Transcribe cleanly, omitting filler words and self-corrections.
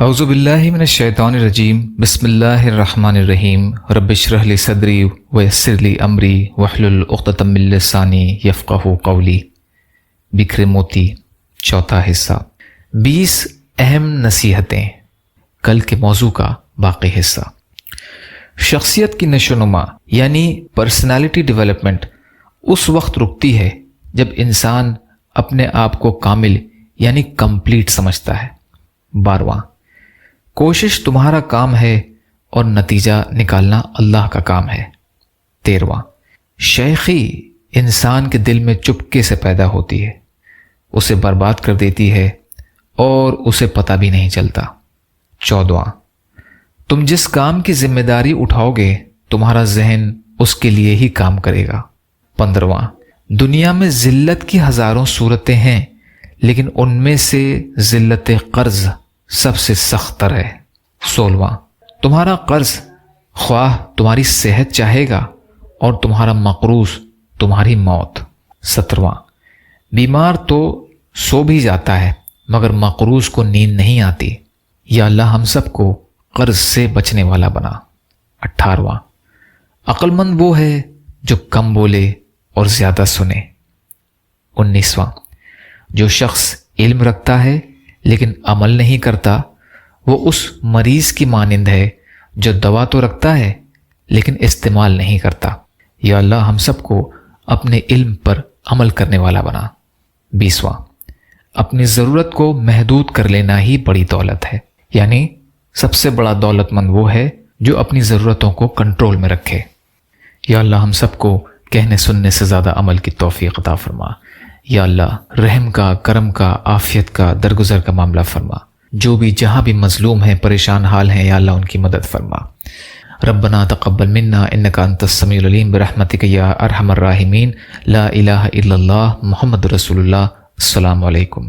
اعوذ باللہ من الشیطان الرجیم بسم اللہ الرحمن الرحیم رب اشرح لی صدری ویسر لی امری واحلل عقدۃ من لسانی یفقہوا قولی۔ بکھرے موتی، چوتھا حصہ، 20 اہم نصیحتیں، کل کے موضوع کا باقی حصہ۔ شخصیت کی نشو و نما یعنی پرسنالٹی ڈیولپمنٹ اس وقت رکتی ہے جب انسان اپنے آپ کو کامل یعنی کمپلیٹ سمجھتا ہے۔ 12واں، کوشش تمہارا کام ہے اور نتیجہ نکالنا اللہ کا کام ہے۔ 13واں، شیخی انسان کے دل میں چپکے سے پیدا ہوتی ہے، اسے برباد کر دیتی ہے اور اسے پتہ بھی نہیں چلتا۔ 14واں، تم جس کام کی ذمہ داری اٹھاؤ گے تمہارا ذہن اس کے لیے ہی کام کرے گا۔ 15واں، دنیا میں ذلت کی ہزاروں صورتیں ہیں لیکن ان میں سے ذلت قرض سب سے سخت تر ہے۔ 16واں، تمہارا قرض خواہ تمہاری صحت چاہے گا اور تمہارا مقروض تمہاری موت۔ 17واں، بیمار تو سو بھی جاتا ہے مگر مقروض کو نیند نہیں آتی، یا اللہ ہم سب کو قرض سے بچنے والا بنا۔ 18واں، عقل مند وہ ہے جو کم بولے اور زیادہ سنے۔ 19واں، جو شخص علم رکھتا ہے لیکن عمل نہیں کرتا وہ اس مریض کی مانند ہے جو دوا تو رکھتا ہے لیکن استعمال نہیں کرتا، یا اللہ ہم سب کو اپنے علم پر عمل کرنے والا بنا۔ 20واں، اپنی ضرورت کو محدود کر لینا ہی بڑی دولت ہے، یعنی سب سے بڑا دولت مند وہ ہے جو اپنی ضرورتوں کو کنٹرول میں رکھے۔ یا اللہ ہم سب کو کہنے سننے سے زیادہ عمل کی توفیق عطا فرما۔ یا اللہ رحم کا، کرم کا، عافیت کا، درگزر کا معاملہ فرما۔ جو بھی جہاں بھی مظلوم ہیں، پریشان حال ہیں، یا اللہ ان کی مدد فرما۔ ربنا تقبل منا انک انت السمیع العلیم برحمتک یا ارحم الراحمین۔ لا الہ الا اللہ محمد رسول اللہ۔ السلام علیکم۔